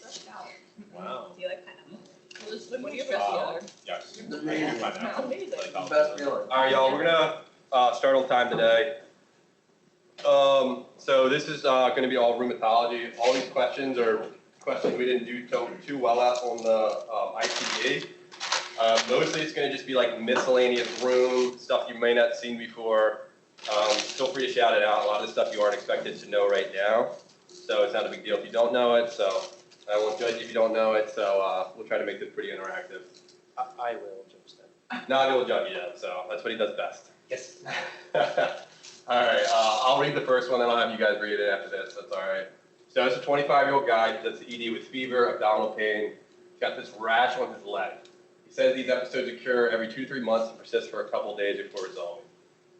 stressed out. Wow. Do you like pineapple? What do you have? Yes. Amazing. Amazing. The best feeling. All right, y'all, we're gonna start on time today. So this is gonna be all rheumatology. All these questions are questions we didn't do too well at on the ICD. Mostly it's gonna just be like miscellaneous rheum, stuff you may not have seen before. Feel free to shout it out. A lot of the stuff you aren't expected to know right now. So it's not a big deal if you don't know it, so I won't judge you if you don't know it, so we'll try to make this pretty interactive. I will judge them. Not going to judge you yet, so that's what he does best. Yes. All right, I'll read the first one, then I'll have you guys read it after this. That's all right. So it's a 25-year-old guy that's ED with fever, abdominal pain. He's got this rash on his leg. He says these episodes occur every 2 to 3 months and persist for a couple of days before resolving.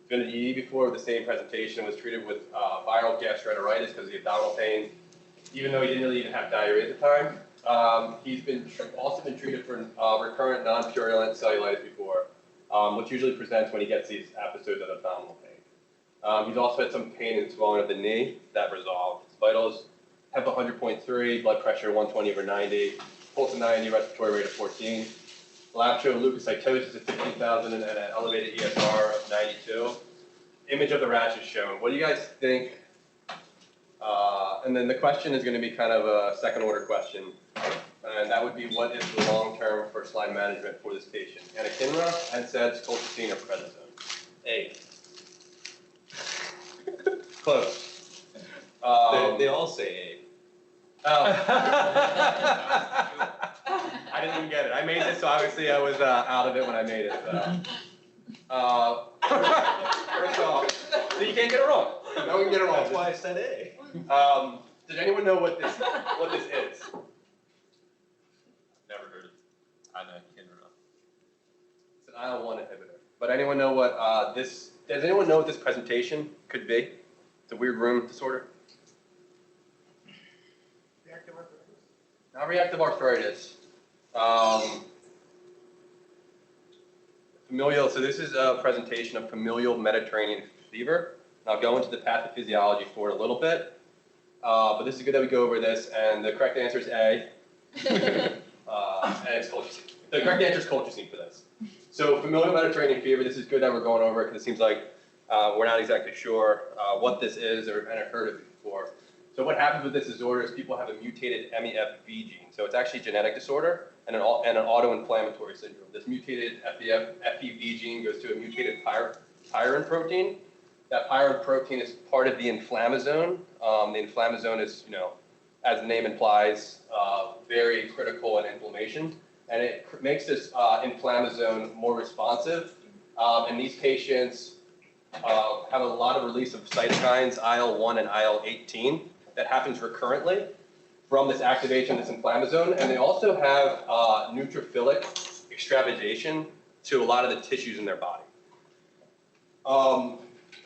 He's been to ED before with the same presentation and was treated with viral gastroenteritis because of the abdominal pain, even though he didn't really even have diarrhea at the time. He's also been treated for recurrent non-purulent cellulitis before, which usually presents when he gets these episodes of abdominal pain. He's also had some pain and swelling of the knee that resolved. His vitals have 100.3, blood pressure 120/90, pulse of 90, respiratory rate of 14. Lab showed leukocytosis of 15,000 and an elevated ESR of 92. Image of the rash is shown. What do you guys think? And then the question is going to be kind of a second order question. And that would be, what is the long-term first-line management for this patient? Anakinra, NSAIDs, colchicine, or prednisone? A. Close. They all say Oh. I didn't even get it. I made this, so obviously I was out of it when I made it. So. First off, so you can't get it wrong. No one can get it A. wrong. That's why I said A. Does anyone know what this is? Never heard of Anakinra. It's an IL-1 inhibitor. But anyone know what does anyone know what this presentation could be? It's a weird rheum disorder. Reactive arthritis. Not reactive arthritis. Familial, so this is a presentation of familial Mediterranean fever. And I'll go into the pathophysiology for it a little bit. But this is good that we go over this, and the correct answer is A. And it's colchicine. The correct answer is colchicine for this. So familial Mediterranean fever, this is good that we're going over it because it seems like we're not exactly sure what this is or haven't heard of it before. So what happens with this disorder is people have a mutated MEFV gene. So it's actually a genetic disorder and an auto-inflammatory syndrome. This mutated FEV gene goes to a mutated pyrin protein. That pyrin protein is part of the inflammasome. The inflammasome is, as the name implies, very critical in inflammation. And it makes this inflammasome more responsive. And these patients have a lot of release of cytokines, IL-1 and IL-18, that happens recurrently from this activation of this inflammasome. And they also have neutrophilic extravasation to a lot of the tissues in their body.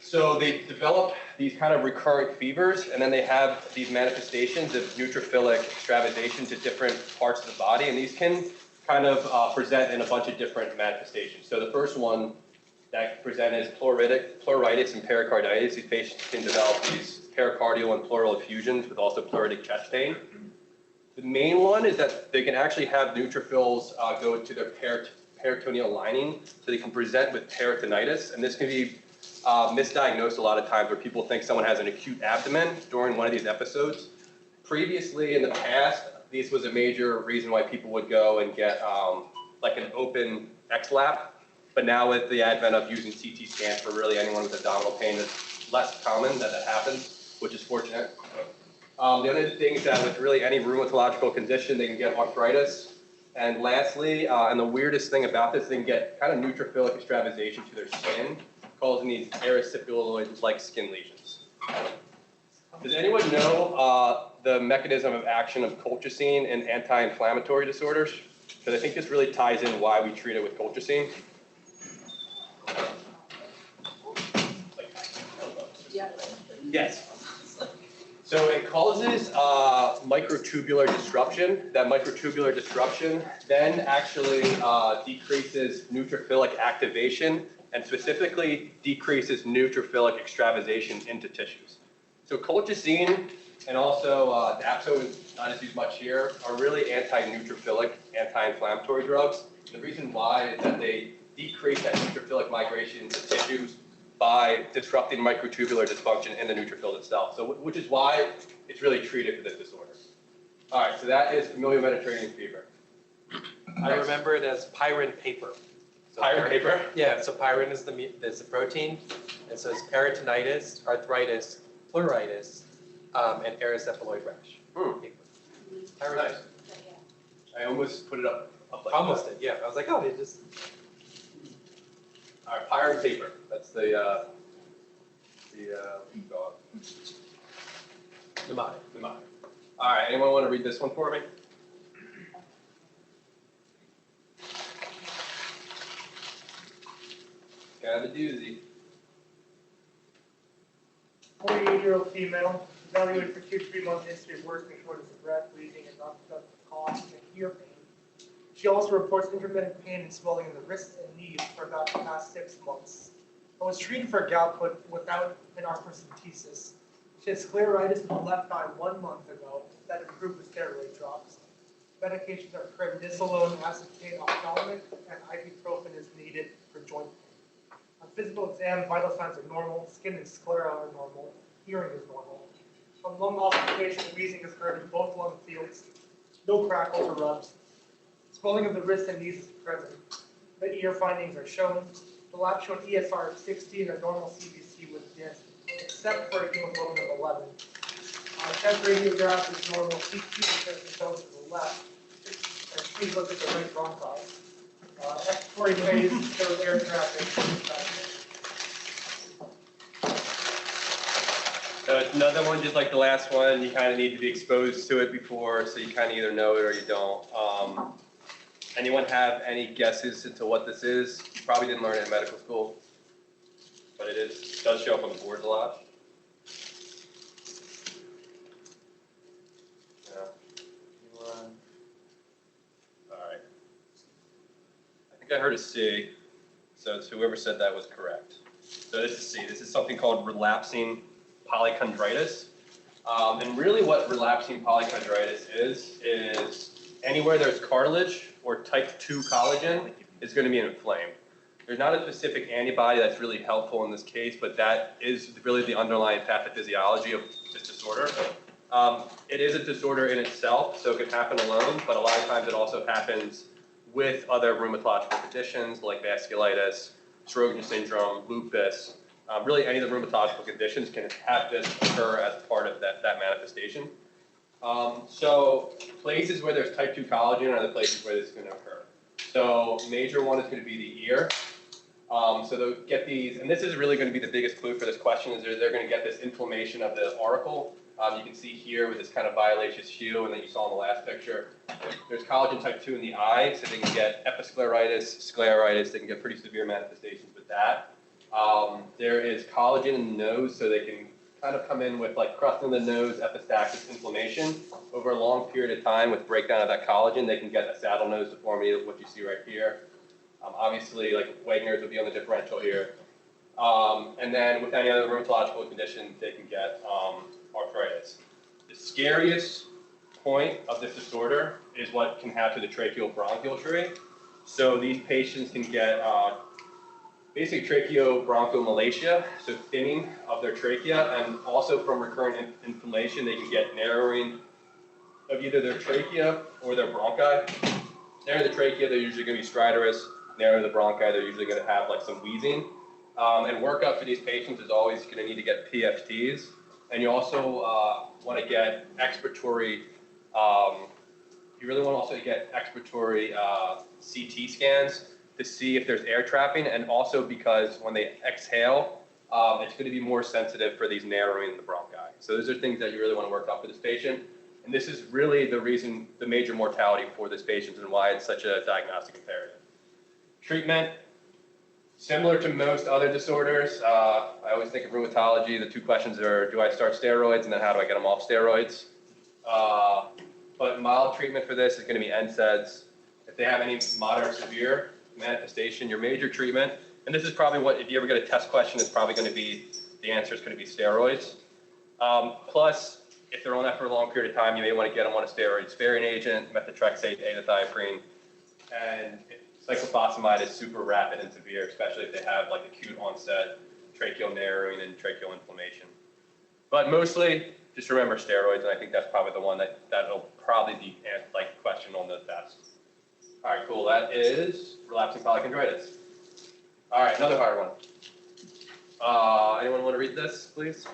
So they develop these kind of recurrent fevers, and then they have these manifestations of neutrophilic extravasation to different parts of the body, and these can kind of present in a bunch of different manifestations. So the first one that present is pleuritis and pericarditis. These patients can develop these pericardial and pleural effusions with also pleuritic chest pain. The main one is that they can actually have neutrophils go to their peritoneal lining, so they can present with peritonitis, and this can be misdiagnosed a lot of times where people think someone has an acute abdomen during one of these episodes. Previously, in the past, this was a major reason why people would go and get like an open XLAP, but now with the advent of using CT scans for really anyone with abdominal pain, it's less common that happens, which is fortunate. The other thing is that with really any rheumatological condition, they can get arthritis. And lastly, and the weirdest thing about this, they can get kind of neutrophilic extravasation to their skin, causing these erysipeloid-like skin lesions. Does anyone know the mechanism of action of colchicine in anti-inflammatory disorders? Because I think this really ties in why we treat it with colchicine. Yes. So it causes microtubular disruption. That microtubular disruption then actually decreases neutrophilic activation and specifically decreases neutrophilic extravasation into tissues. So colchicine and also Dapso is not as used much here, are really anti-neutrophilic, anti-inflammatory drugs. The reason why is that they decrease that neutrophilic migration into tissues by disrupting microtubular dysfunction in the neutrophil itself. So, which is why it's really treated for this disorder. All right, so that is familial Mediterranean fever. I remember it as pyrin paper. So Pyrin paper? Yeah, so pyrin is the protein, and so it's peritonitis, arthritis, pleuritis, and erythroid rash. Paper. Pyrin Nice. paper. I almost put it up like Almost that. did, yeah. I was like, oh, they just. All right, pyrin paper. That's the Mnemonic. mnemonic. All right, anyone want to read this one for me? Got a doozy. 48-year-old female, evaluated for 2 to 3 months history of worsening shortness of breath, wheezing, and non-productive cough and ear pain. She also reports intermittent pain and swelling in the wrists and knees for about the past 6 months. I was treated for gout without an arthrocentesis. She had scleritis in the left eye 1 month ago that improved with steroid drops. Medications are prednisolone, acetate, ophthalmic, and ibuprofen is needed for joint pain. On physical exam, vital signs are normal, skin and sclera are normal, hearing is normal. On lung auscultation, wheezing is heard in both lung fields, no crackles or rubs. Swelling of the wrists and knees is present. The ear findings are shown. The lab showed ESR of 60 and a normal CBC with disc, except for a hemoglobin of 11. Chest radiograph is normal, CT because it shows to the left. And please look at the right bronchi. Expiratory phase shows air traffic. So it's another one just like the last one. You kind of need to be exposed to it before, so you kind of either know it or you don't. Anyone have any guesses into what this is? You probably didn't learn it in medical school, but it does show up on the boards a lot. Yeah. Anyone? All right. I think I heard a C, so whoever said that was correct. So this is C. This is something called relapsing polychondritis. And really what relapsing polychondritis is anywhere there's cartilage or type 2 collagen is going to be inflamed. There's not a specific antibody that's really helpful in this case, but that is really the underlying pathophysiology of this disorder. It is a disorder in itself, so it can happen alone, but a lot of times it also happens with other rheumatological conditions like vasculitis, Scleroderma syndrome, lupus. Really any of the rheumatological conditions can have this occur as part of that manifestation. So places where there's type 2 collagen are the places where this is going to occur. So major one is going to be the ear. So they'll get these, and this is really going to be the biggest clue for this question, is they're going to get this inflammation of the auricle. You can see here with this kind of violaceous hue, and then you saw in the last picture, there's collagen type 2 in the eye, so they can get episcleritis, scleritis, they can get pretty severe manifestations with that. There is collagen in the nose, so they can kind of come in with like crusting the nose, epistaxis, inflammation. Over a long period of time with breakdown of that collagen, they can get a saddle nose deformity, what you see right here. Obviously, like Wegener's would be on the differential here. And then with any other rheumatological condition, they can get arthritis. The scariest point of this disorder is what can happen to the tracheobronchial tree. So these patients can get basically tracheobronchomalacia, so thinning of their trachea, and also from recurrent inflammation, they can get narrowing of either their trachea or their bronchi. Narrow the trachea, they're usually going to be stridorous. Narrow the bronchi, they're usually going to have like some wheezing. And workup for these patients is always going to need to get PFTs. And you also want to get expiratory, you really want to also get expiratory CT scans to see if there's air trapping, and also because when they exhale, it's going to be more sensitive for these narrowing in the bronchi. So those are things that you really want to work up for this patient. And this is really the reason, the major mortality for this patient and why it's such a diagnostic imperative. Treatment, similar to most other disorders. I always think of rheumatology, the two questions are, do I start steroids, and then how do I get them off steroids? But mild treatment for this is going to be NSAIDs. If they have any moderate or severe manifestation, your major treatment, and this is probably what, if you ever get a test question, it's probably going to be, the answer is going to be steroids. Plus, if they're on that for a long period of time, you may want to get them on a steroid-sparing agent, methotrexate, azathioprine, and cyclophosphamide is super rapid and severe, especially if they have like acute onset tracheal narrowing and tracheal inflammation. But mostly, just remember steroids, and I think that's probably the one that'll probably be like questioned on the test. All right, cool. That is relapsing polychondritis. All right, another hard one. Anyone want to read this, please?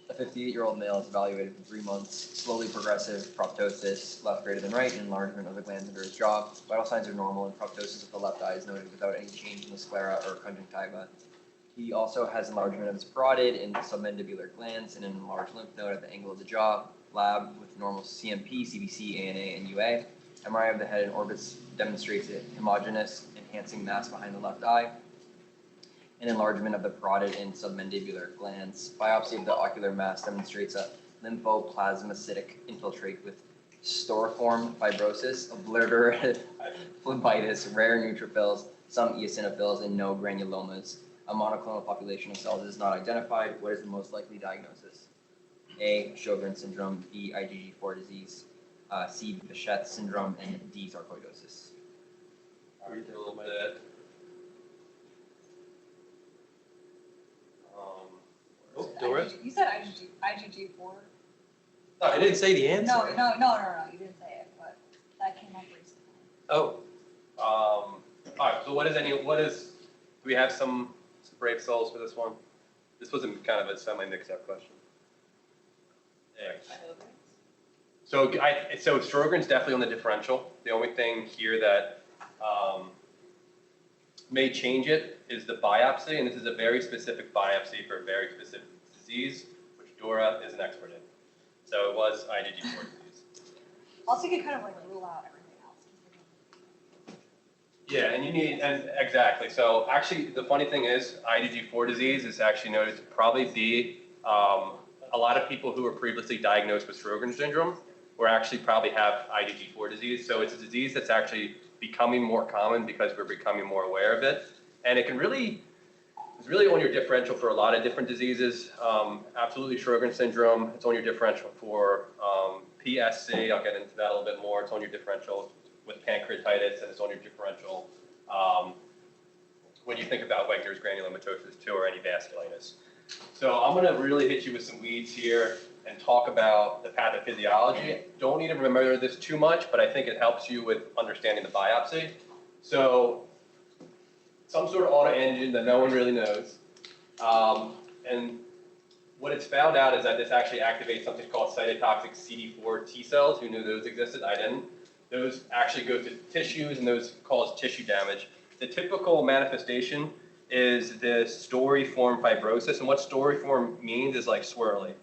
A 58-year-old male is evaluated for 3 months, slowly progressive proptosis, left greater than right, and enlargement of the glands under his jaw. Vital signs are normal, and proptosis of the left eye is noted without any change in the sclera or conjunctiva. He also has enlargement of his parotid and submandibular glands and an enlarged lymph node at the angle of the jaw. Lab with normal CMP, CBC, ANA, and UA. MRI of the head and orbits demonstrates a homogeneous, enhancing mass behind the left eye. An enlargement of the parotid and submandibular glands. Biopsy of the ocular mass demonstrates a lymphoplasmacytic infiltrate with storiform fibrosis, obliterative phlebitis, rare neutrophils, some eosinophils, and no granulomas. A monoclonal population of cells is not identified. What is the most likely diagnosis? A. Sjogren's syndrome, B. IgG4 disease, C. Behçet syndrome, and D. sarcoidosis. I'll read through a little bit. Dora? You said IgG4? No, I didn't say the answer. No, you didn't say it, but that came up recently. Oh, All right, so do we have some brave souls for this one? This was kind of a semi-mixed up question. So Sjogren's definitely on the differential. The only thing here that may change it is the biopsy, and this is a very specific biopsy for a very specific disease, which Dora is an expert in. So it was IgG4 disease. Also, you can kind of like rule out everything else. Yeah, and exactly. So actually, the funny thing is, IgG4 disease is actually noted to probably be a lot of people who were previously diagnosed with Sjogren's syndrome or actually probably have IgG4 disease. So it's a disease that's actually becoming more common because we're becoming more aware of it. And it's really on your differential for a lot of different diseases. Absolutely Sjogren's syndrome, it's on your differential for PSC, I'll get into that a little bit more. It's on your differential with pancreatitis, and it's on your differential when you think about Wegener's granulomatosis too, or any vasculitis. So I'm going to really hit you with some weeds here and talk about the pathophysiology. Don't need to remember this too much, but I think it helps you with understanding the biopsy. So some sort of autoantigen that no one really knows. And what it's found out is that this actually activates something called cytotoxic CD4 T cells. Who knew those existed? I didn't. Those actually go to tissues, and those cause tissue damage. The typical manifestation is this storiform fibrosis, and what storiform means is like swirly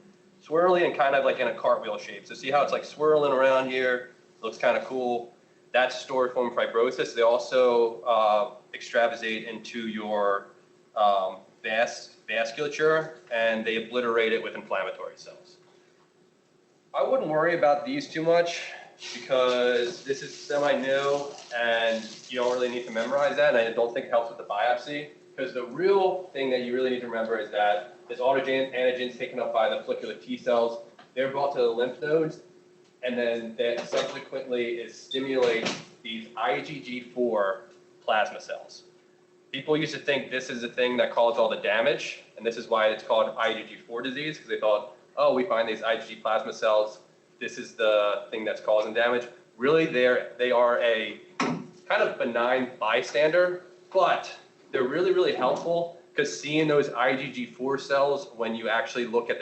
and kind of like in a cartwheel shape. So see how it's like swirling around here, looks kind of cool. That's storiform fibrosis. They also extravasate into your vasculature, and they obliterate it with inflammatory cells. I wouldn't worry about these too much because this is semi-new and you don't really need to memorize that, and I don't think it helps with the biopsy. Because the real thing that you really need to remember is that this autoantigen's taken up by the follicular T cells. They're brought to the lymph nodes, and then that subsequently stimulates these IgG4 plasma cells. People used to think this is the thing that caused all the damage, and this is why it's called IgG4 disease, because they thought, oh, we find these IgG plasma cells, this is the thing that's causing damage. Really, they are a kind of benign bystander, but they're really, really helpful because seeing those IgG4 cells when you actually look at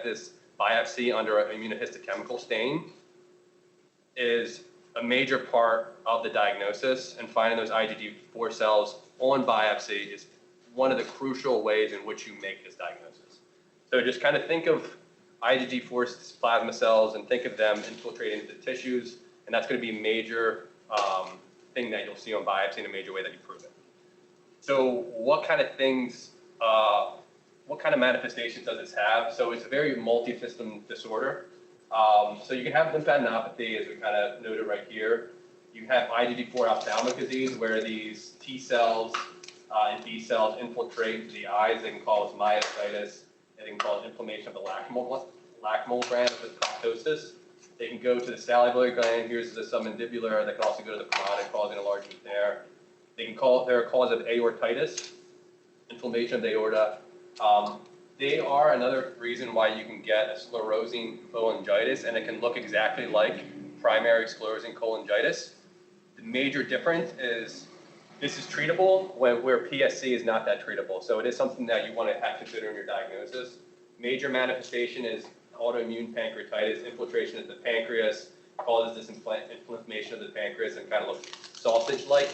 this biopsy under an immunohistochemical stain is a major part of the diagnosis, and finding those IgG4 cells on biopsy is one of the crucial ways in which you make this diagnosis. So just kind of think of IgG4 plasma cells and think of them infiltrating into the tissues, and that's going to be a major thing that you'll see on biopsy in a major way that you prove it. So what kind of things, what kind of manifestations does this have? So it's a very multi-system disorder. So you can have lymphadenopathy, as we kind of noted right here. You have IgG4 ophthalmic disease, where these T cells and B cells infiltrate into the eyes. They can cause myositis and they can cause inflammation of the lacrimal gland with proptosis. They can go to the salivary gland. Here's the submandibular. They can also go to the parotid, causing enlargement there. They can call, they're a cause of aortitis, inflammation of the aorta. They are another reason why you can get a sclerosing cholangitis, and it can look exactly like primary sclerosing cholangitis. The major difference is this is treatable where PSC is not that treatable. So it is something that you want to have consider in your diagnosis. Major manifestation is autoimmune pancreatitis, infiltration of the pancreas, causes this inflammation of the pancreas and kind of looks sausage-like.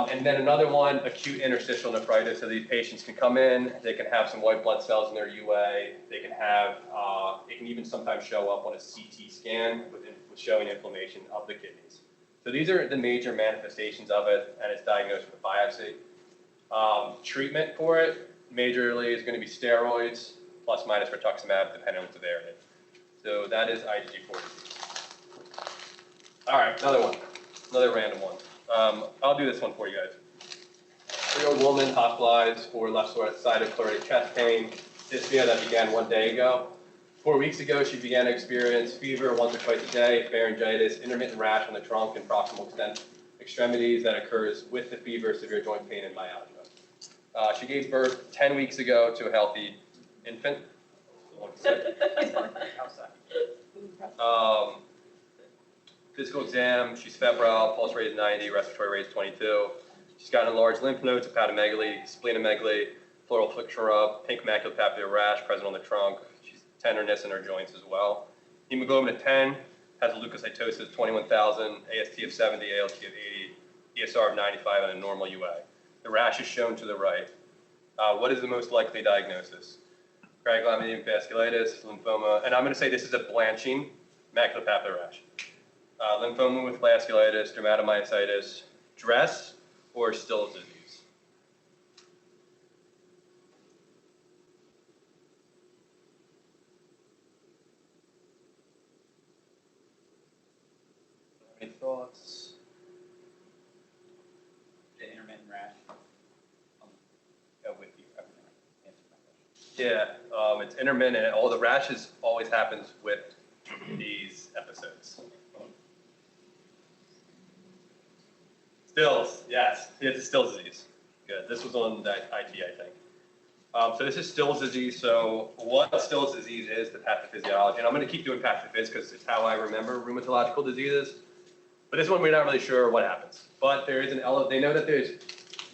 And then another one, acute interstitial nephritis. So these patients can come in, they can have some white blood cells in their UA. They can have, it can even sometimes show up on a CT scan with showing inflammation of the kidneys. So these are the major manifestations of it, and it's diagnosed with a biopsy. Treatment for it, majorly, is going to be steroids, plus minus rituximab, depending on severity. So that is IgG4 disease. All right, another one, another random one. I'll do this one for you guys. 3-year-old woman hospitalized for left-sided pleuritic chest pain, dyspnea that began 1 day ago. 4 weeks ago, she began to experience fever once or twice a day, pharyngitis, intermittent rash on the trunk and proximal extremities that occurs with the fever, severe joint pain, and myalgia. She gave birth 10 weeks ago to a healthy infant. Physical exam, she's febrile, pulse rate is 90, respiratory rate is 22. She's got enlarged lymph nodes, hepatomegaly, splenomegaly, pleural fixation rub, pink maculopapular rash present on the trunk. She's tenderness in her joints as well. Hemoglobin of 10, has a leukocytosis of 21,000, AST of 70, ALT of 80, ESR of 95, and a normal UA. The rash is shown to the right. What is the most likely diagnosis? Craig-Laminine vasculitis, lymphoma, and I'm going to say this is a blanching maculopapular rash. Lymphoma with vasculitis, dermatomyositis, DRESS, or Still's disease. Any thoughts? The intermittent rash. Go with you. Answer my question. Yeah, it's intermittent, and all the rashes always happens with these episodes. Stills, yes, it's a Still's disease. Good, this was on that IT, I think. So this is Still's disease. So what Still's disease is, the pathophysiology, and I'm going to keep doing pathophys because it's how I remember rheumatological diseases. But this one, we're not really sure what happens. But there is they know that there's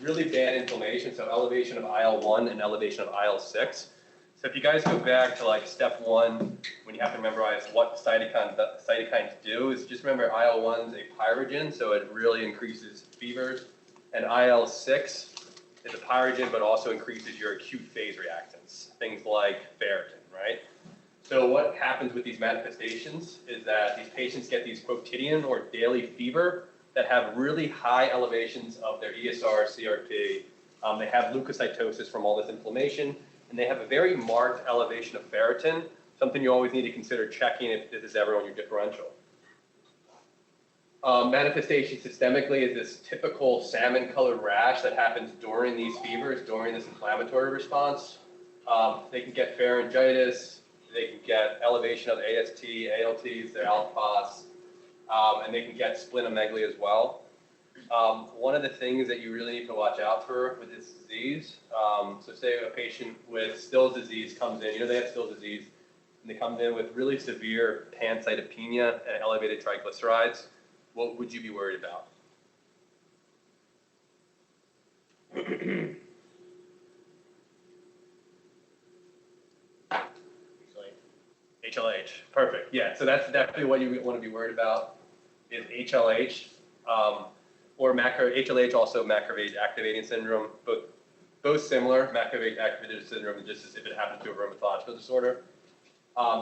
really bad inflammation, so elevation of IL-1 and elevation of IL-6. So if you guys go back to like step 1, when you have to memorize what cytokines do, is just remember IL-1 is a pyrogen, so it really increases fevers. And IL-6 is a pyrogen, but also increases your acute phase reactants, things like ferritin, right? So what happens with these manifestations is that these patients get these quotidian or daily fever that have really high elevations of their ESR, CRP. They have leukocytosis from all this inflammation, and they have a very marked elevation of ferritin, something you always need to consider checking if this is ever on your differential. Manifestation systemically is this typical salmon-colored rash that happens during these fevers, during this inflammatory response. They can get pharyngitis, they can get elevation of AST, ALTs, their alk-phos, and they can get splenomegaly as well. One of the things that you really need to watch out for with this disease, so say a patient with Still's disease comes in, they have Still's disease, and they come in with really severe pancytopenia and elevated triglycerides, what would you be worried about? HLH, perfect. Yeah, so that's definitely what you want to be worried about is HLH, or HLH, also macrophage activating syndrome, both similar, macrophage activating syndrome, just as if it happens to a rheumatological disorder.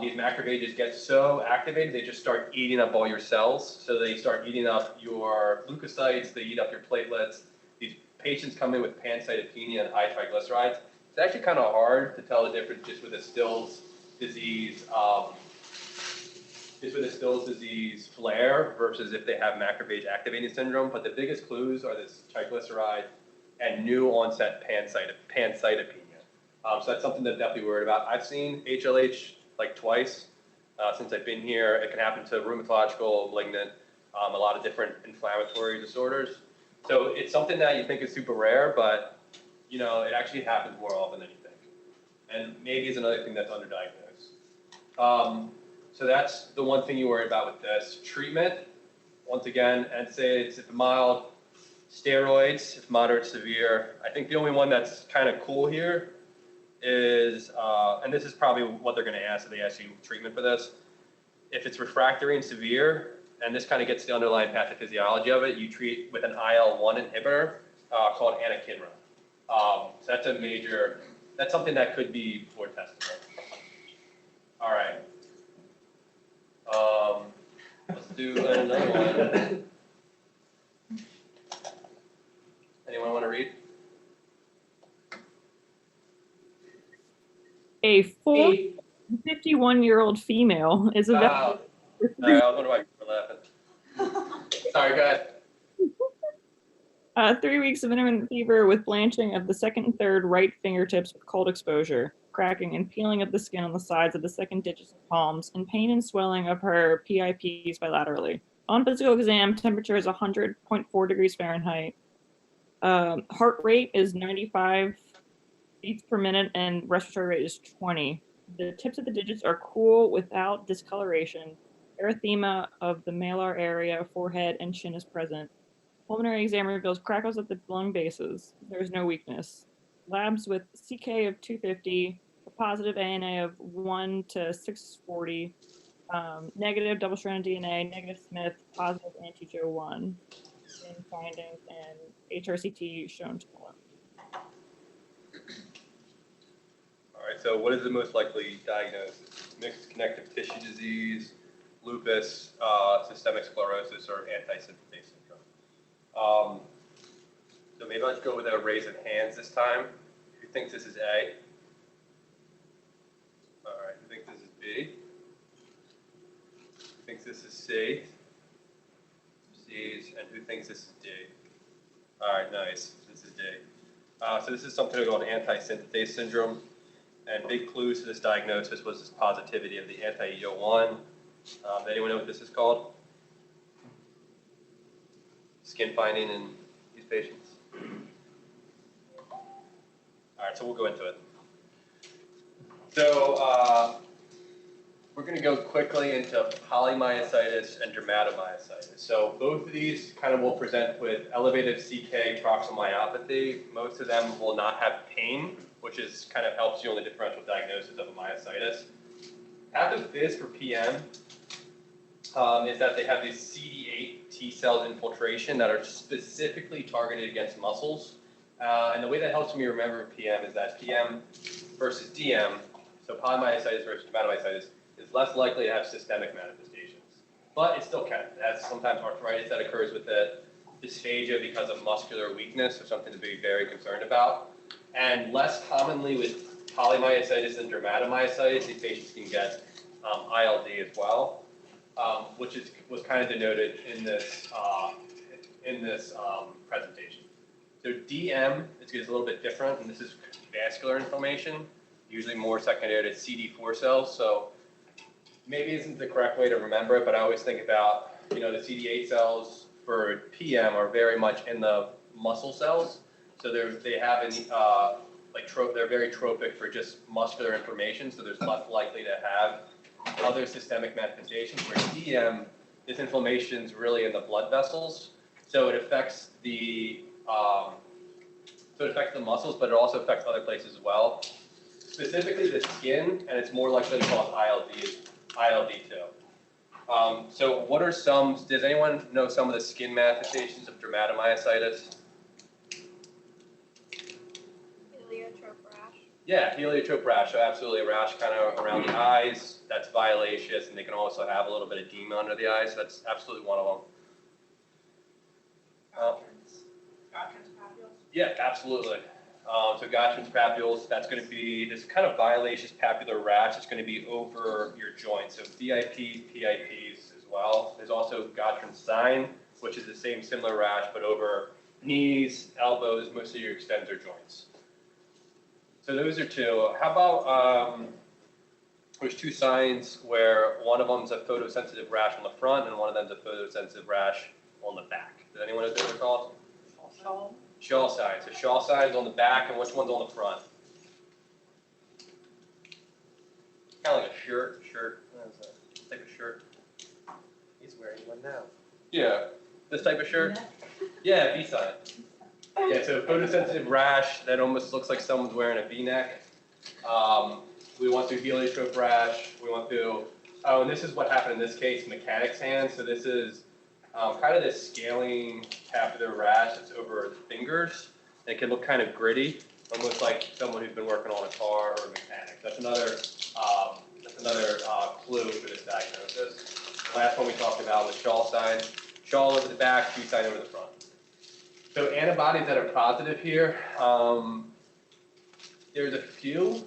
These macrophages get so activated, they just start eating up all your cells. So they start eating up your leukocytes, they eat up your platelets. These patients come in with pancytopenia and high triglycerides. It's actually kind of hard to tell the difference just with a Still's disease, flare versus if they have macrophage activating syndrome. But the biggest clues are this triglyceride and new onset pancytopenia. So that's something to definitely worried about. I've seen HLH like twice since I've been here. It can happen to rheumatological, malignant, a lot of different inflammatory disorders. So it's something that you think is super rare, but you know, it actually happens more often than you think. And maybe is another thing that's underdiagnosed. So that's the one thing you worry about with this. Treatment, once again, I'd say it's mild. Steroids, if moderate, severe. I think the only one that's kind of cool here is, and this is probably what they're going to ask if they ask you treatment for this. If it's refractory and severe, and this kind of gets the underlying pathophysiology of it, you treat with an IL-1 inhibitor called anakinra. So that's a major, that's something that could be more testable. All right. Let's do another one. Anyone want to read? A 51-year-old female is Wow. I wonder why people are laughing. Sorry, go ahead. 3 weeks of intermittent fever with blanching of the second and third right fingertips with cold exposure, cracking and peeling of the skin on the sides of the second digits and palms, and pain and swelling of her PIPs bilaterally. On physical exam, temperature is 100.4 degrees Fahrenheit. Heart rate is 95 beats per minute, and respiratory rate is 20. The tips of the digits are cool without discoloration. Erythema of the malar area, forehead, and chin is present. Pulmonary exam reveals crackles at the lung bases. There is no weakness. Labs with CK of 250, a positive ANA of 1 to 640, negative double-stranded DNA, negative Smith, positive anti-Jo1. Same findings, and HRCT shown to below. All right, so what is the most likely diagnosis? Mixed connective tissue disease, lupus, systemic sclerosis, or anti-synthetase syndrome? So maybe let's go with a raise of hands this time. Who thinks this is A? All right, who thinks this is B? Who thinks this is C? C's, and who thinks this is D? All right, nice, this is D. So this is something called anti-synthetase syndrome. And big clues to this diagnosis was this positivity of the anti-Jo1. Anyone know what this is called? Skin finding in these patients? All right, so we'll go into it. So we're going to go quickly into polymyositis and dermatomyositis. So both of these kind of will present with elevated CK proximyopathy. Most of them will not have pain, which is kind of helps you on the differential diagnosis of a myositis. Pathophys for PM is that they have these CD8 T cells infiltration that are specifically targeted against muscles. And the way that helps me remember PM is that PM versus DM, so polymyositis versus dermatomyositis, is less likely to have systemic manifestations. But it still can. It has sometimes arthritis that occurs with it, dysphagia because of muscular weakness, or something to be very concerned about. And less commonly with polymyositis and dermatomyositis, these patients can get ILD as well, which was kind of denoted in this presentation. So DM is a little bit different, and this is vascular inflammation, usually more secondary to CD4 cells. So maybe isn't the correct way to remember it, but I always think about, you know, the CD8 cells for PM are very much in the muscle cells. So they have they're very tropic for just muscular inflammation. So there's less likely to have other systemic manifestations. Where DM, this inflammation is really in the blood vessels. So it affects the muscles, but it also affects other places as well. Specifically the skin, and it's more likely to cause ILD too. So what are does anyone know some of the skin manifestations of dermatomyositis? Heliotrope rash. Yeah, heliotrope rash, so absolutely a rash kind of around the eyes. That's violaceous, and they can also have a little bit of edema under the eyes. So that's absolutely one of them. Gottron's papules. Yeah, absolutely. So Gottron's papules, that's going to be this kind of violaceous papular rash. It's going to be over your joints. So VIP, PIPs as well. There's also Gottron's sign, which is the same similar rash, but over knees, elbows, most of your extensor joints. So those are two. How about, there's two signs where one of them's a photosensitive rash on the front and one of them's a photosensitive rash on the back. Does anyone know what those are called? Shawl signs. So shawl signs on the back, and which one's on the front? Kind of like a shirt. What is that? Type of shirt. He's wearing one now. Yeah. This type of shirt? Yeah, V sign. Yeah, so photosensitive rash that almost looks like someone's wearing a V-neck. We went through heliotrope rash. We went through, oh, and this is what happened in this case, mechanic's hand. So this is kind of this scaling capillary rash that's over the fingers. It can look kind of gritty, almost like someone who's been working on a car or a mechanic. That's another clue for this diagnosis. The last one we talked about was shawl sign. Shawl over the back, V sign over the front. So antibodies that are positive here, there's a few.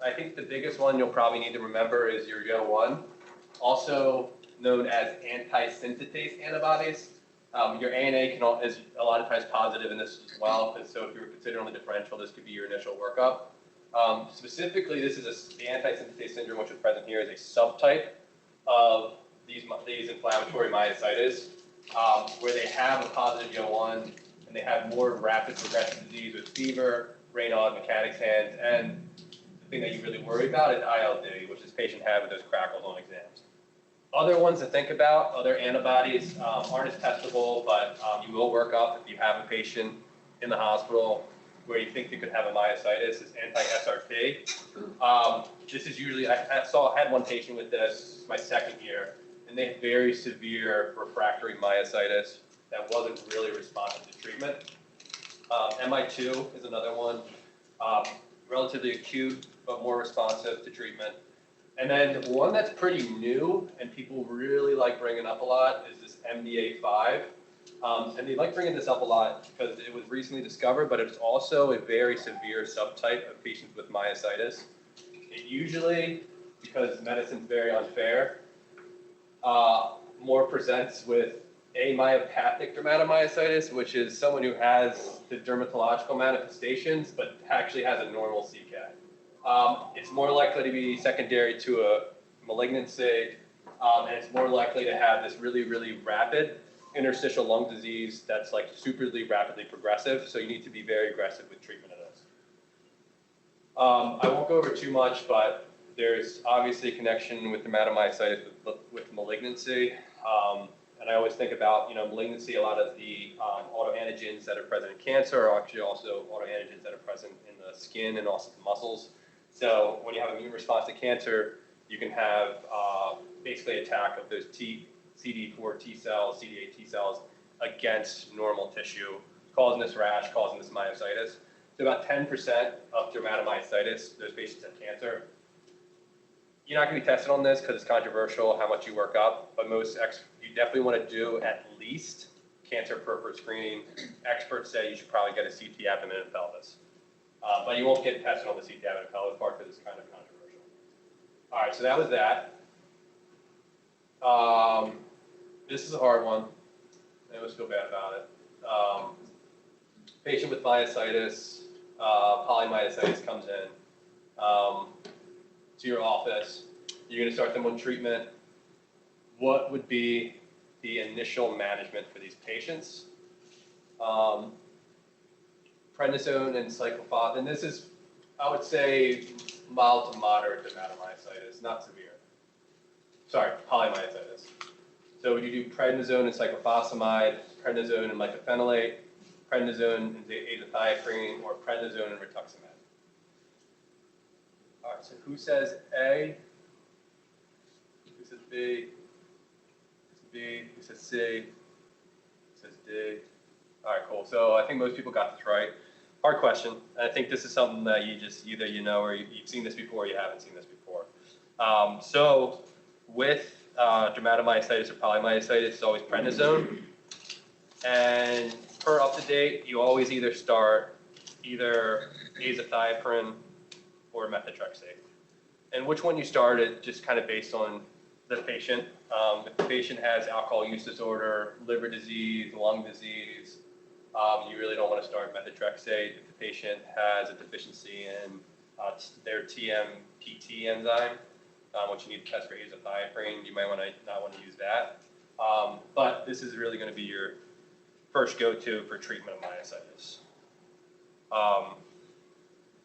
I think the biggest one you'll probably need to remember is your Yo1, also known as anti-synthetase antibodies. Your ANA is a lot of times positive in this as well, and so if you're considering the differential, this could be your initial workup. Specifically, this is the anti-synthetase syndrome, which is present here, is a subtype of these inflammatory myositis, where they have a positive Yo1, and they have more rapid progressive disease with fever, Raynaud, mechanic's hand, and the thing that you really worry about is ILD, which this patient had with those crackles on exams. Other ones to think about, other antibodies aren't as testable, but you will work up if you have a patient in the hospital where you think you could have a myositis, is anti-SRP. This is usually, I had one patient with this my second year, and they had very severe refractory myositis that wasn't really responsive to treatment. MI2 is another one, relatively acute, but more responsive to treatment. And then one that's pretty new and people really like bringing up a lot is this MDA5. And they like bringing this up a lot because it was recently discovered, but it's also a very severe subtype of patients with myositis. It usually, because medicine's very unfair, more presents with amyopathic dermatomyositis, which is someone who has the dermatological manifestations, but actually has a normal CK. It's more likely to be secondary to a malignancy, and it's more likely to have this really, really rapid interstitial lung disease that's like superly rapidly progressive, so you need to be very aggressive with treatment of this. I won't go over too much, but there's obviously a connection with dermatomyositis with malignancy. And I always think about, malignancy, a lot of the autoantigens that are present in cancer are actually also autoantigens that are present in the skin and also the muscles. So when you have immune response to cancer, you can have basically attack of those CD4 T cells, CD8 T cells against normal tissue, causing this rash, causing this myositis. So about 10% of dermatomyositis, those patients have cancer. You're not going to be tested on this because it's controversial how much you work up, but you definitely want to do at least cancer peripheral screening. Experts say you should probably get a CT abdomen and pelvis. But you won't get tested on the CT abdomen and pelvis part because it's kind of controversial. All right, so that was that. This is a hard one. I always feel bad about it. Patient with myositis, polymyositis comes in to your office. You're going to start them on treatment. What would be the initial management for these patients? Prednisone and cyclophosphamide, and this is, I would say, mild to moderate dermatomyositis, not severe. Sorry, polymyositis. So would you do prednisone and cyclophosphamide, prednisone and mycophenolate, prednisone and azathioprine, or prednisone and rituximab? All right, so who says A? Who says B? Who says B? Who says C? Who says D? All right, cool. So I think most people got this right. Hard question. I think this is something that you just either you know or you've seen this before or you haven't seen this before. So with dermatomyositis or polymyositis, it's always prednisone. And per up to date, you always either start either azathioprine or methotrexate. And which one you started just kind of based on the patient. If the patient has alcohol use disorder, liver disease, lung disease, You really don't want to start methotrexate if the patient has a deficiency in their TMPT enzyme, which you need to test for azathioprine. You might not want to use that. But this is really going to be your first go-to for treatment of myositis.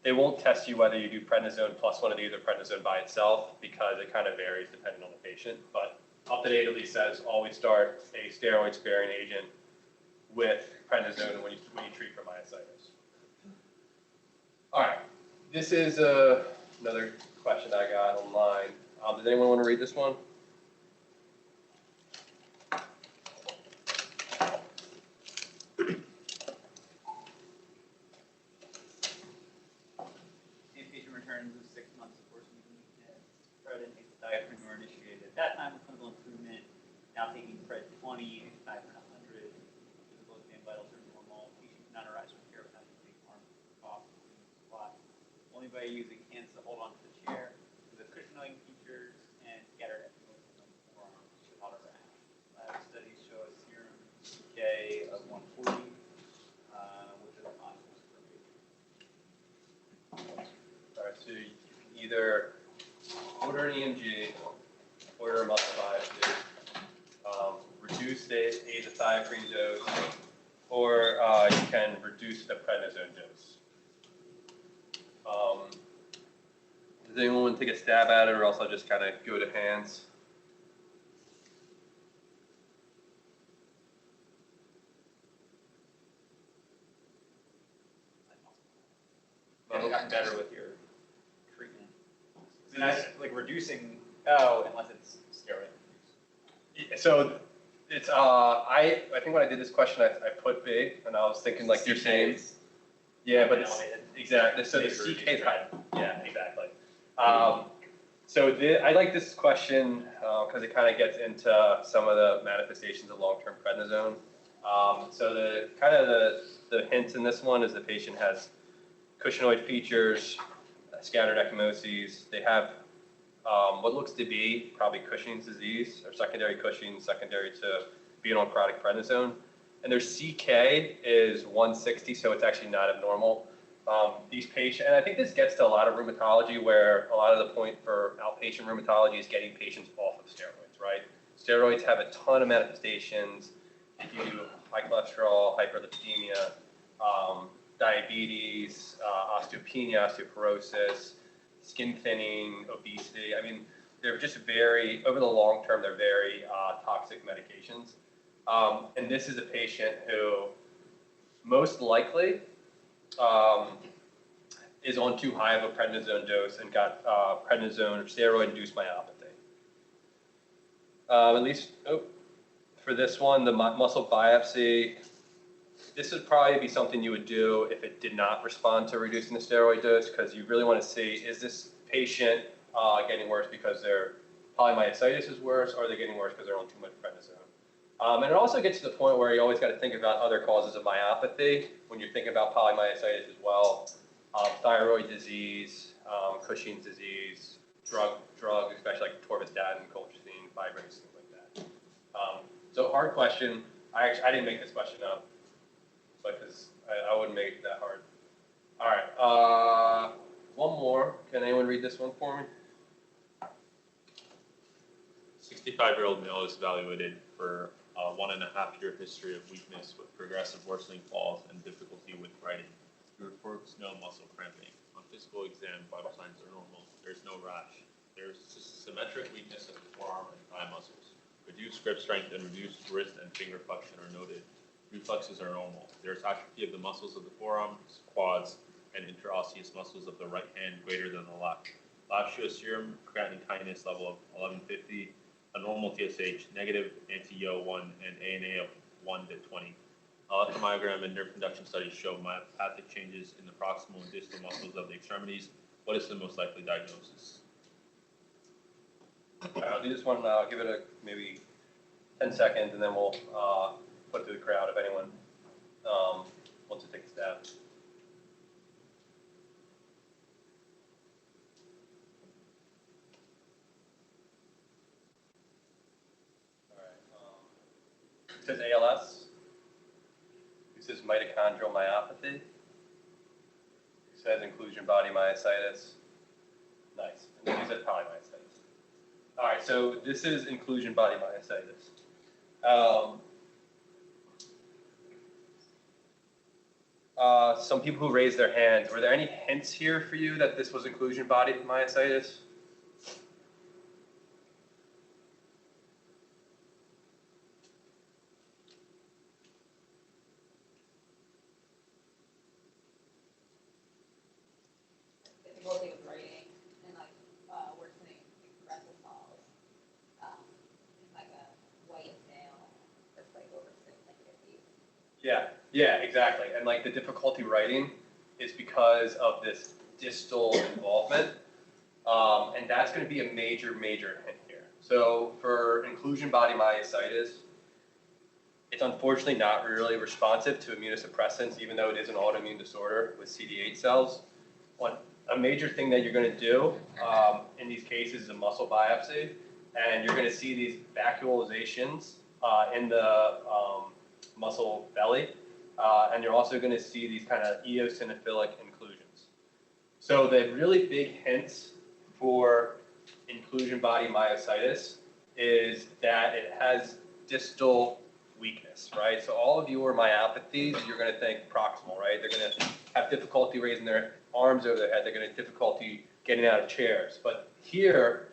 They won't test you whether you do prednisone plus one of these or prednisone by itself because it kind of varies depending on the patient. But UpToDate at least says always start a steroid-sparing agent with prednisone when you treat for myositis. All right, this is another question I got online. Does anyone want to read this one? The patient returns with 6 months of worsening weakness. Pred and azathioprine were initiated at that time with clinical improvement. Now taking Pred 20, azathioprine 100. Physical exam vitals are normal. Patient cannot arise from chair without using arm, cough, squat. Only by using hands to hold onto the chair. With cushioning features and scattered episodes on the forearm without a rash. Lab studies show a serum CK of 140, which is a positive for patient. All right, so you can either order an EMG, order a muscle biopsy, reduce the azathioprine dose, or you can reduce the prednisone dose. Does anyone want to take a stab at it, or else I'll just kind of go to hands? Have gotten better with your treatment. And that's like reducing, unless it's steroid. So it's I think when I did this question I put big, and I was thinking like you're saying, yeah, but it's exactly. So the CK, yeah, exactly. So I like this question because it kind of gets into some of the manifestations of long-term prednisone. So the hint in this one is the patient has cushingoid features, scattered ecchymoses. They have what looks to be probably Cushing's disease or secondary Cushing's, secondary to being on chronic prednisone. And their CK is 160, so it's actually not abnormal. These patients, and I think this gets to a lot of rheumatology where a lot of the point for outpatient rheumatology is getting patients off of steroids, right? Steroids have a ton of manifestations. They give you high cholesterol, hyperlipidemia, diabetes, osteopenia, osteoporosis, skin thinning, obesity. I mean, they're just very, over the long term, they're very toxic medications. And this is a patient who most likely is on too high of a prednisone dose and got prednisone or steroid-induced myopathy. At least for this one, the muscle biopsy, this would probably be something you would do if it did not respond to reducing the steroid dose, because you really want to see, is this patient getting worse because their polymyositis is worse, or are they getting worse because they're on too much prednisone? And it also gets to the point where you always got to think about other causes of myopathy when you're thinking about polymyositis as well. Thyroid disease, Cushing's disease, drugs, especially like torvastatin, colchicine, fibrates, things like that. So hard question. I didn't make this question up, because I wouldn't make it that hard. All right, one more. Can anyone read this one for me? 65-year-old male is evaluated for a 1.5-year history of weakness with progressive worsening falls and difficulty with writing. He reports no muscle cramping. On physical exam, vital signs are normal. There's no rash. There's symmetric weakness of the forearm and thigh muscles. Reduced grip strength and reduced wrist and finger flexion are noted. Reflexes are normal. There's atrophy of the muscles of the forearms, quads, and interosseous muscles of the right hand greater than the left. Lab shows serum creatinine kinase level of 1150, a normal TSH, negative anti-Yo1, and ANA of 1 to 20. Electromyogram and nerve conduction studies show myopathic changes in the proximal and distal muscles of the extremities. What is the most likely diagnosis? I'll do this one. I'll give it maybe 10 seconds, and then we'll put it to the crowd if anyone wants to take a stab. All right. It says ALS. Who This is mitochondrial myopathy. It says inclusion body myositis. Nice. And then these are polymyositis. All right, so this is inclusion body myositis. Some people who raised their hands, were there any hints here for you that this was inclusion body myositis? Difficulty with writing and like worsening progressive falls. Like a white nail that's like over 6 feet. Yeah, exactly. And like the difficulty writing is because of this distal involvement. And that's going to be a major hint here. So for inclusion body myositis, it's unfortunately not really responsive to immunosuppressants, even though it is an autoimmune disorder with CD8 cells. A major thing that you're going to do in these cases is a muscle biopsy, and you're going to see these vacuolizations in the muscle belly, and you're also going to see these kind of eosinophilic inclusions. So the really big hints for inclusion body myositis is that it has distal weakness, right? So all of your myopathies, you're going to think proximal, right? They're going to have difficulty raising their arms over their head. They're going to have difficulty getting out of chairs. But here,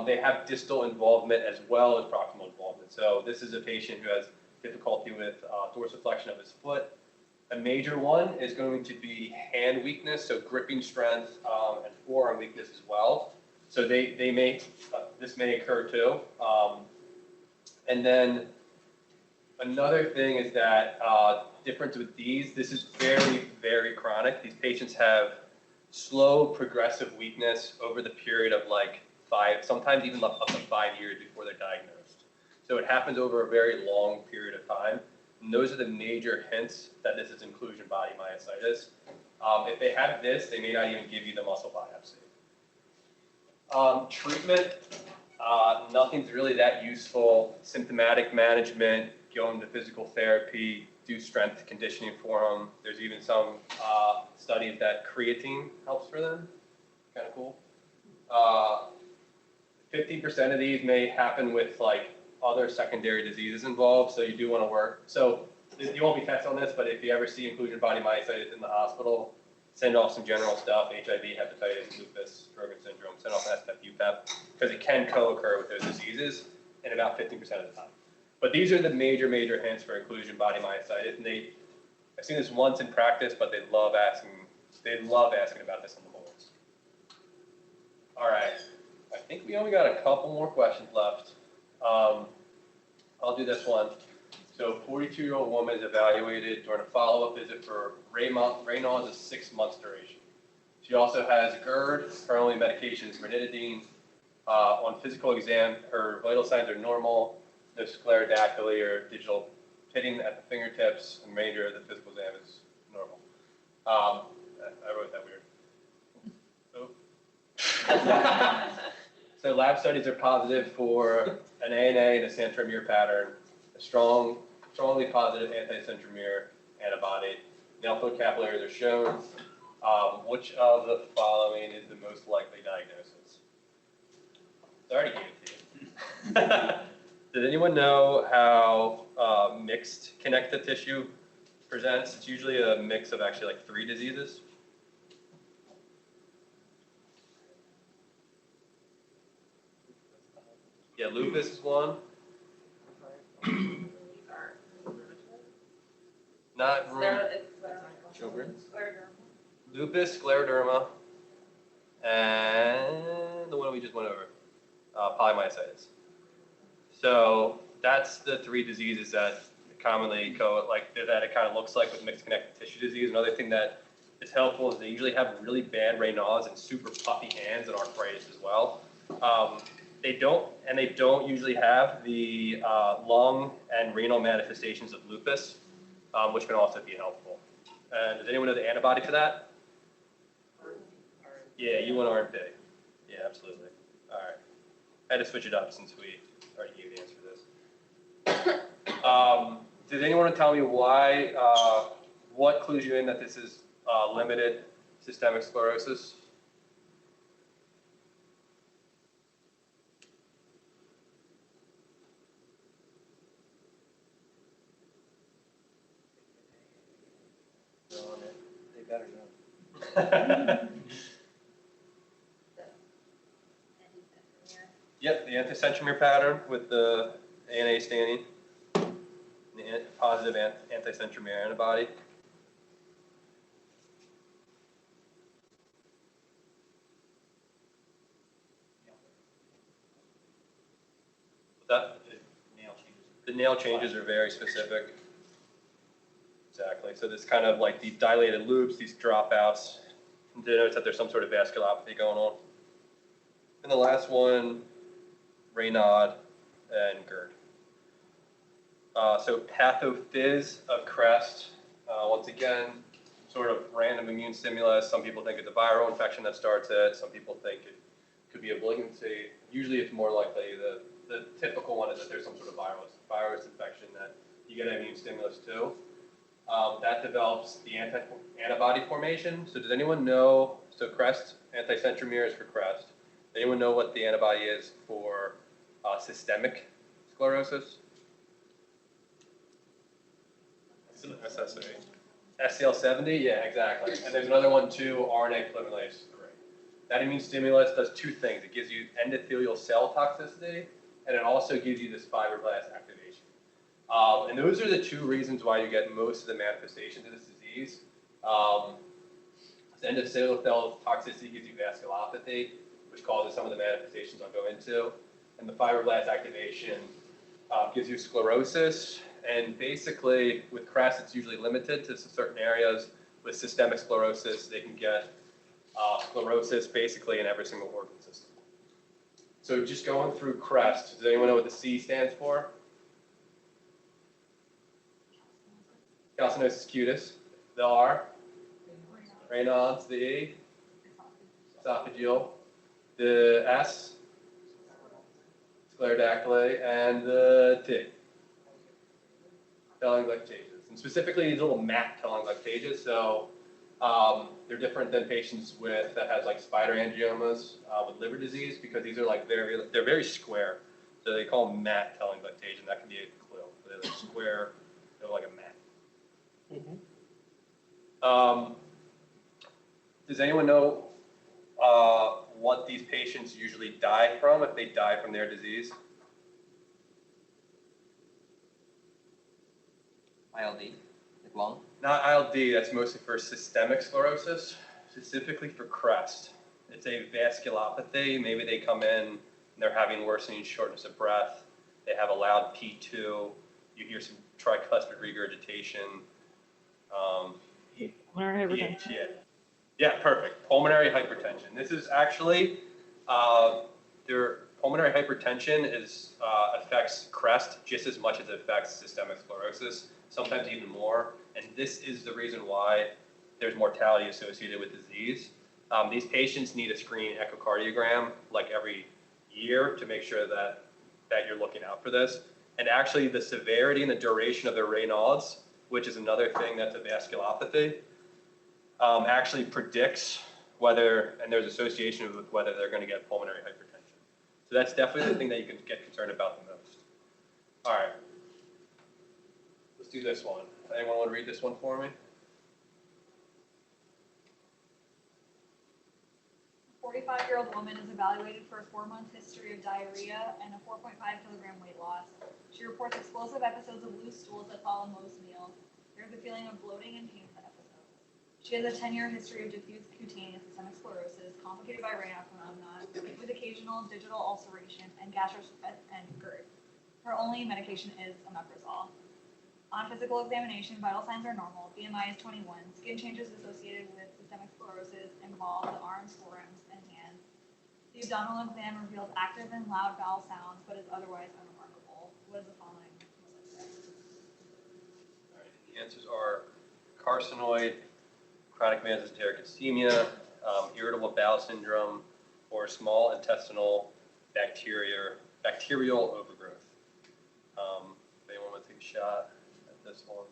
they have distal involvement as well as proximal involvement. So this is a patient who has difficulty with dorsiflexion of his foot. A major one is going to be hand weakness, so gripping strength and forearm weakness as well. So this may occur too. And then another thing is that difference with these, this is very chronic. These patients have slow progressive weakness over the period of like 5, sometimes even up to 5 years before they're diagnosed. So it happens over a very long period of time. And those are the major hints that this is inclusion body myositis. If they have this, they may not even give you the muscle biopsy. Treatment, nothing's really that useful. Symptomatic management, go into physical therapy, do strength conditioning for them. There's even some studies that creatine helps for them. Kind of cool. 50% of these may happen with like other secondary diseases involved, so you do want to work. So you won't be tested on this, but if you ever see inclusion body myositis in the hospital, send off some general stuff, HIV, hepatitis, lupus, Sjögren's syndrome, send off SPEP, UPEP, because it can co-occur with those diseases in about 50% of the time. But these are the major hints for inclusion body myositis, and I've seen this once in practice, but they love asking about this on the boards. All right, I think we only got a couple more questions left. I'll do this one. So 42-year-old woman is evaluated during a follow-up visit for Raynaud's of 6 months duration. She also has GERD. Her only medication is ranitidine. On physical exam, her vital signs are normal. No sclerodactyly or digital pitting at the fingertips. And the remainder of the physical exam is normal. I wrote that weird. Oh. So lab studies are positive for an ANA and a centromere pattern, a strongly positive anti-centromere antibody. Nail foot capillaries are shown. Which of the following is the most likely diagnosis? I already gave it to you. Does anyone know how mixed connective tissue presents? It's usually a mix of actually like 3 diseases. Yeah, lupus is one. Not Sjögren's. Lupus, scleroderma, and the one we just went over, polymyositis. So that's the 3 diseases that commonly that it kind of looks like with mixed connective tissue disease. Another thing that is helpful is they usually have really bad Raynaud's and super puffy hands and arthritis as well. They don't usually have the lung and renal manifestations of lupus, which can also be helpful. And does anyone know the antibody for that? Yeah, you want RNP. Yeah, absolutely. All right. I had to switch it up since we already gave the answer to this. Did anyone tell me why, what clues you in that this is limited systemic sclerosis? They better know. Yep, the anticentromere pattern with the ANA staining, the positive anticentromere antibody. That, the nail changes are very specific. Exactly. So this kind of like the dilated loops, these dropouts, denotes that there's some sort of vasculopathy going on. And the last one, Raynaud and GERD. So pathophys of CREST, once again, sort of random immune stimulus. Some people think it's a viral infection that starts it. Some people think it could be a malignancy. Usually it's more likely the typical one is that there's some sort of virus infection that you get an immune stimulus to. That develops the antibody formation. So does anyone know, so CREST, anticentromere is for CREST. Does anyone know what the antibody is for systemic sclerosis? SSA. SCL70, yeah, exactly. And there's another one too, RNA polymerase 3. That immune stimulus does two things. It gives you endothelial cell toxicity, and it also gives you this fibroblast activation. And those are the two reasons why you get most of the manifestations of this disease. Endothelial cell toxicity gives you vasculopathy, which causes some of the manifestations I'll go into. And the fibroblast activation gives you sclerosis. And basically, with CREST, it's usually limited to certain areas. With systemic sclerosis, they can get sclerosis basically in every single organ system. So just going through CREST, does anyone know what the C stands for? Calcinosis cutis. The R. Raynaud's, the E. Esophageal. The S. Sclerodactyly. And the T. Telangiectasias. And specifically these little mat telangiectasias. So they're different than patients that has like spider angiomas with liver disease because they're very square. So they call them mat telangiectasia, and that can be a clue. They're like square, they're like a mat. Does anyone know what these patients usually die from if they die from their disease? ILD, like lung. Not ILD, that's mostly for systemic sclerosis, specifically for CREST. It's a vasculopathy. Maybe they come in and they're having worsening shortness of breath. They have a loud P2. You hear some tricuspid regurgitation. Pulmonary hypertension. Yeah, perfect. Pulmonary hypertension. This is actually, their pulmonary hypertension affects CREST just as much as it affects systemic sclerosis, sometimes even more. And this is the reason why there's mortality associated with disease. These patients need a screening echocardiogram like every year to make sure that you're looking out for this. And actually the severity and the duration of their Raynaud's, which is another thing that's a vasculopathy, actually predicts whether, and there's association with whether they're going to get pulmonary hypertension. So that's definitely the thing that you can get concerned about the most. All right, let's do this one. Anyone want to read this one for me? 45-year-old woman is evaluated for a 4-month history of diarrhea and a 4.5 kilogram weight loss. She reports explosive episodes of loose stools that follow most meals. There's a feeling of bloating and painful episodes. She has a 10-year history of diffuse cutaneous systemic sclerosis, complicated by Raynaud phenomenon, with occasional digital ulceration and and GERD. Her only medication is omeprazole. On physical examination, vital signs are normal. BMI is 21. Skin changes associated with systemic sclerosis involve the arms, forearms, and hands. The abdominal exam reveals active and loud bowel sounds, but is otherwise unremarkable. What is the following most likely? All right, the answers are carcinoid, chronic mesenteric ischemia, irritable bowel syndrome, or small intestinal bacterial overgrowth. If anyone want to take a shot at this one.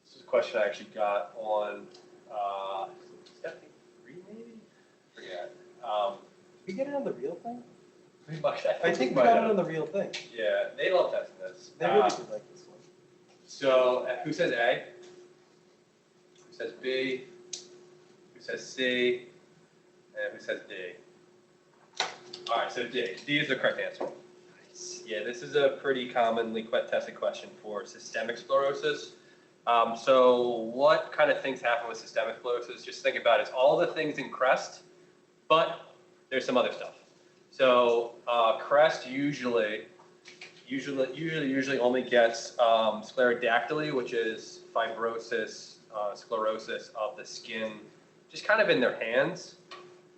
This is a question I actually got on, step 3 maybe? Forget. We get it on the real thing? We might- I think we might got have. it on the real thing. Yeah, they love testing this. They really do like this one. So who says A? Who says B? Who says C? And who says D? All right, so D. D is the correct answer. Yeah, this is a pretty commonly tested question for systemic sclerosis. So what kind of things happen with systemic sclerosis? Just think about it. It's all the things in CREST, but there's some other stuff. So CREST usually only gets sclerodactyly, which is fibrosis, sclerosis of the skin, just kind of in their hands.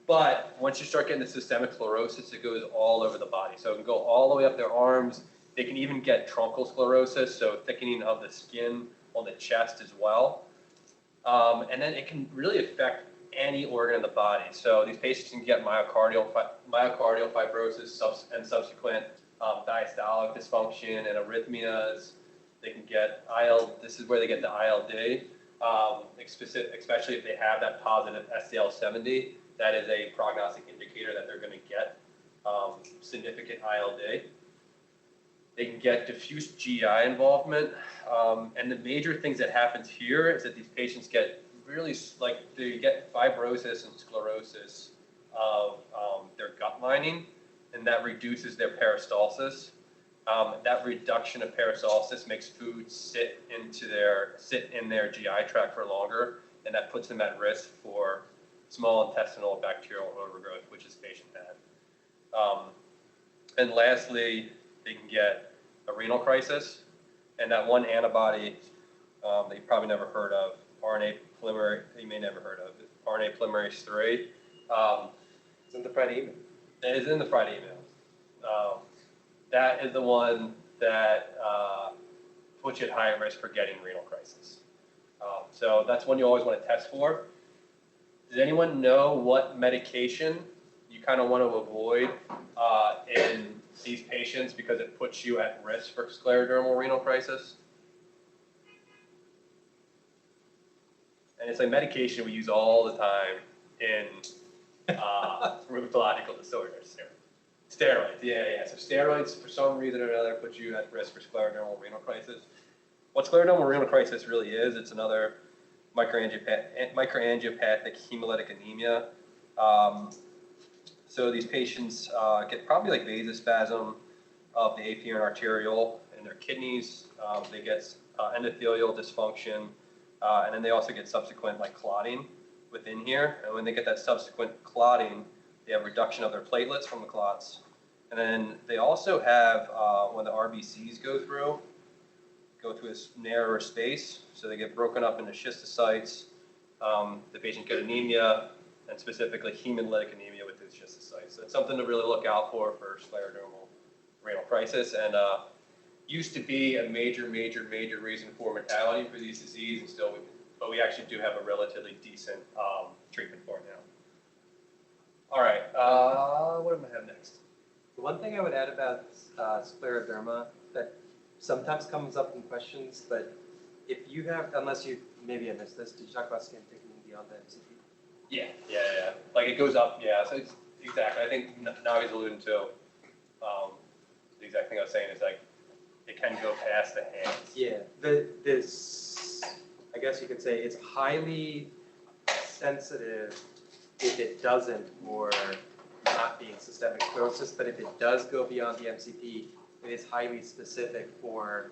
But once you start getting the systemic sclerosis, it goes all over the body. So it can go all the way up their arms. They can even get truncal sclerosis, so thickening of the skin on the chest as well. And then it can really affect any organ in the body. So these patients can get myocardial fibrosis and subsequent diastolic dysfunction and arrhythmias. They can get this is where they get the ILD, especially if they have that positive SDL70. That is a prognostic indicator that they're going to get significant ILD. They can get diffuse GI involvement. And the major things that happens here is that these patients get really, they get fibrosis and sclerosis of their gut lining, and that reduces their peristalsis. That reduction of peristalsis makes food sit in their GI tract for longer, and that puts them at risk for small intestinal bacterial overgrowth, which this patient had. And lastly, they can get a renal crisis, and that one antibody that you probably never heard of, RNA polymerase, you may never heard of it, RNA polymerase 3. It's in the Friday email. It is in the Friday email. That is the one that puts you at higher risk for getting renal crisis. So that's one you always want to test for. Does anyone know what medication you kind of want to avoid in these patients because it puts you at risk for sclerodermal renal crisis? And it's a medication we use all the time in rheumatological disorders. Steroids, yeah. So steroids, for some reason or another, put you at risk for sclerodermal renal crisis. What sclerodermal renal crisis really is, it's another microangiopathic hemolytic anemia. So these patients get probably like vasospasm of the afferent arteriole in their kidneys. They get endothelial dysfunction, and then they also get subsequent clotting within here. And when they get that subsequent clotting, they have reduction of their platelets from the clots. And then they also have, when the RBCs go through this narrower space, so they get broken up into schistocytes. The patient get anemia, and specifically hemolytic anemia with those schistocytes. So it's something to really look out for sclerodermal renal crisis, and used to be a major reason for mortality for these diseases, but we actually do have a relatively decent treatment for it now. All right, what do I have next? The one thing I would add about scleroderma that sometimes comes up in questions, but if you have, maybe I missed this, did you talk about skin thickening beyond the MCT? Yeah. Like it goes up, yeah. So it's exactly. I think Navi's alluding to the exact thing I was saying is it can go past the hands. Yeah. This, I guess you could say, it's highly sensitive if it doesn't for not being systemic sclerosis, but if it does go beyond the MCP, it is highly specific for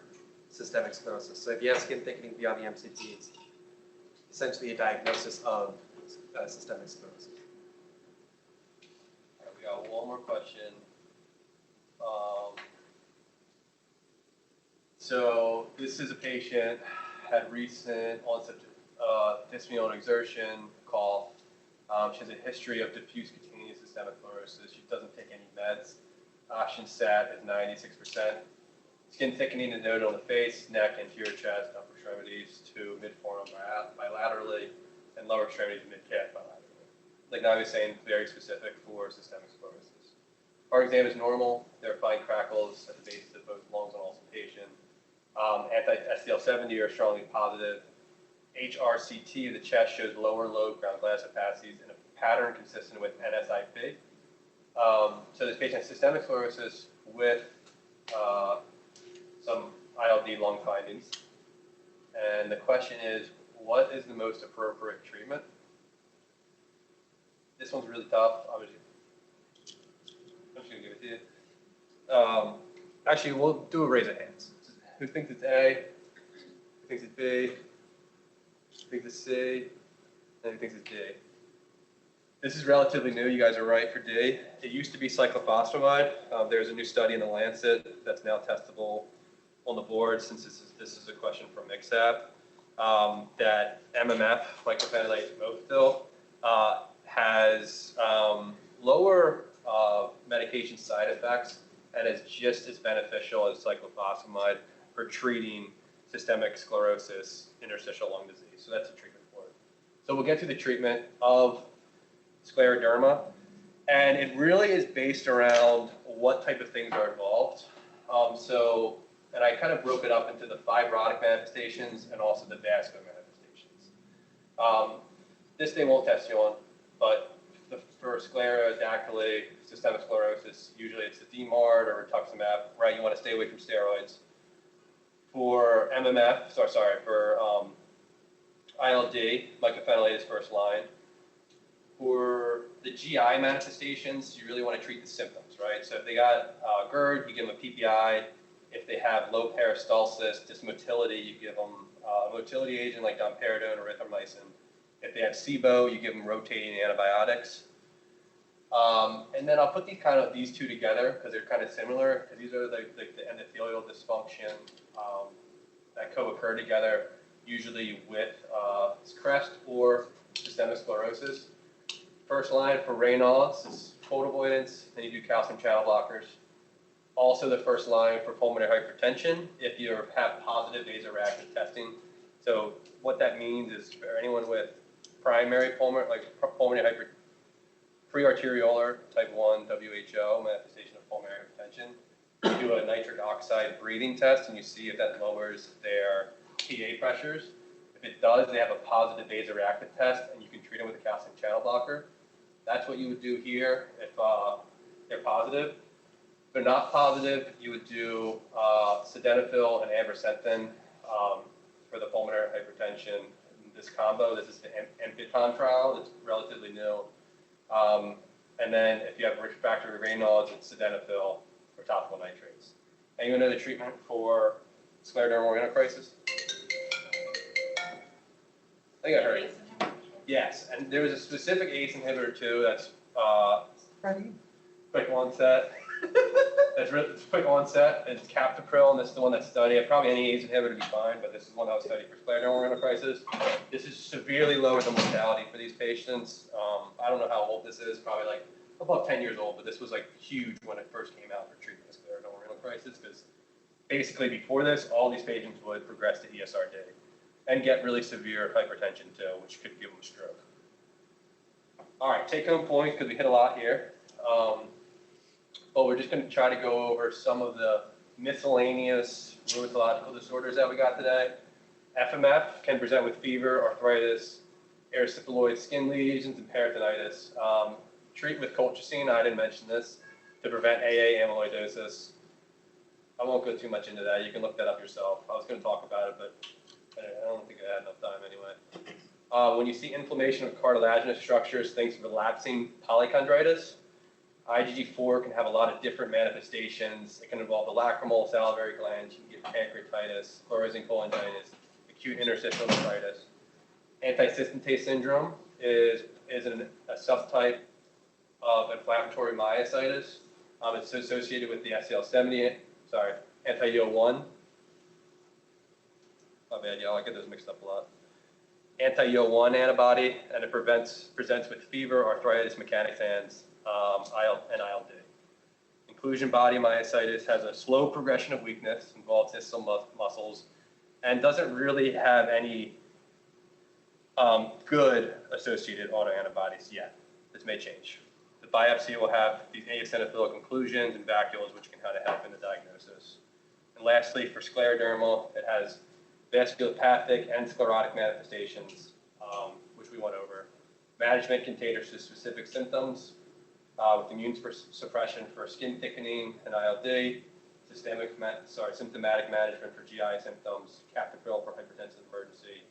systemic sclerosis. So if you have skin thickening beyond the MCP, it's essentially a diagnosis of systemic sclerosis. All right, we got one more question. So this is a patient had recent onset of dyspnea on exertion, cough. She has a history of diffuse cutaneous systemic sclerosis. She doesn't take any meds. Oxygen sat is 96%. Skin thickening is noted on the face, neck, anterior chest, upper extremities to mid-forearm bilaterally, and lower extremities mid-calf bilaterally. Like Navi was saying, very specific for systemic sclerosis. Heart exam is normal. There are fine crackles at the base of both lungs and auscultation. Anti-SDL70 are strongly positive. HRCT of the chest shows lower lobe ground glass opacities in a pattern consistent with NSIP. So this patient has systemic sclerosis with some ILD lung findings. And the question is, what is the most appropriate treatment? This one's really tough. I'm just going to give it to you. Actually, we'll do a raise of hands. Who thinks it's A? Who thinks it's B? Who thinks it's C? And who thinks it's D? This is relatively new. You guys are right for D. It used to be cyclophosphamide. There's a new study in the Lancet that's now testable on the board, since this is a question from MixApp, that MMF, mycophenolate mofetil, has lower medication side effects and is just as beneficial as cyclophosphamide for treating systemic sclerosis, interstitial lung disease. So that's a treatment for it. So we'll get to the treatment of scleroderma, and it really is based around what type of things are involved. And I kind of broke it up into the fibrotic manifestations and also the vascular manifestations. This they won't test you on, but for sclerodactyly, systemic sclerosis, usually it's the DMARD or rituximab, right? You want to stay away from steroids. For MMF, for ILD, mycophenolate is first line. For the GI manifestations, you really want to treat the symptoms, right? So if they got GERD, you give them a PPI. If they have low peristalsis, dysmotility, you give them a motility agent like domperidone or erythromycin. If they have SIBO, you give them rotating antibiotics. And then I'll put these two together because they're kind of similar, because these are the endothelial dysfunction that co-occur together, usually with CREST or systemic sclerosis. First line for Raynaud's is cold avoidance, then you do calcium channel blockers. Also the first line for pulmonary hypertension, if you have positive vasoreactive testing. So what that means is for anyone with primary pulmonary pre-arteriolar type 1 WHO manifestation of pulmonary hypertension, you do a nitric oxide breathing test and you see if that lowers their PA pressures. If it does, they have a positive vasoreactive test and you can treat them with a calcium channel blocker. That's what you would do here if they're positive. If they're not positive, you would do sildenafil and ambrisentan for the pulmonary hypertension. This combo, this is the MPITON trial, it's relatively new. And then if you have refractory Raynaud's, it's sildenafil or topical nitrates. Anyone know the treatment for scleroderma rhinosinusitis? I think I heard it. Yes, and there was a specific ACE inhibitor too that's quick onset. That's really quick onset. It's captopril, and this is the one that's studied. Probably any ACE inhibitor would be fine, but this is one that was studied for scleroderma rhinosinusitis. This is severely lower the mortality for these patients. I don't know how old this is, probably like above 10 years old, but this was like huge when it first came out for treatment of scleroderma rhinosinusitis, because basically before this, all these patients would progress to ESRD and get really severe hypertension too, which could give them a stroke. All right, take home points, because we hit a lot here. But we're just going to try to go over some of the miscellaneous rheumatological disorders that we got today. FMF can present with fever, arthritis, erythroid skin lesions, and peritonitis. Treat with colchicine, I didn't mention this, to prevent AA amyloidosis. I won't go too much into that. You can look that up yourself. I was going to talk about it, but I don't think I had enough time anyway. When you see inflammation of cartilaginous structures, things relapsing polychondritis. IgG4 can have a lot of different manifestations. It can involve the lacrimal, salivary glands. You can get pancreatitis, sclerosing cholangitis, acute interstitial nephritis. Antisynthetase syndrome is a subtype of inflammatory myositis. It's associated with the anti-Yo1. My bad, y'all. I get those mixed up a lot. Anti-Yo1 antibody, and it presents with fever, arthritis, mechanic hands, and ILD. Includes inclusion body myositis has a slow progression of weakness, involves distal muscles, and doesn't really have any good associated autoantibodies yet. This may change. The biopsy will have these eosinophilic inclusions and vacuoles, which can kind of help in the diagnosis. And lastly, for scleroderma, it has vasculopathic and sclerotic manifestations, which we went over. Management can cater to specific symptoms with immune suppression for skin thickening and ILD, symptomatic management for GI symptoms, captopril for hypertensive emergency,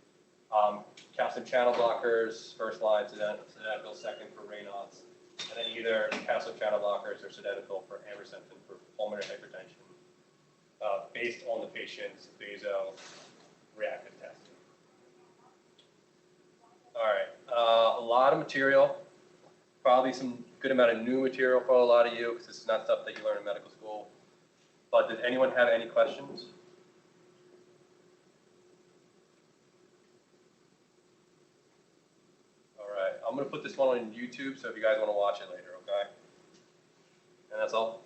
calcium channel blockers, first line, sildenafil second for Raynaud's, and then either calcium channel blockers or sildenafil for ambrisentan for pulmonary hypertension, based on the patient's vaso-reactive testing. All right, a lot of material, probably some good amount of new material for a lot of you, because this is not stuff that you learn in medical school. But does anyone have any questions? All right, I'm going to put this one on YouTube, so if you guys want to watch it later, okay? And that's all.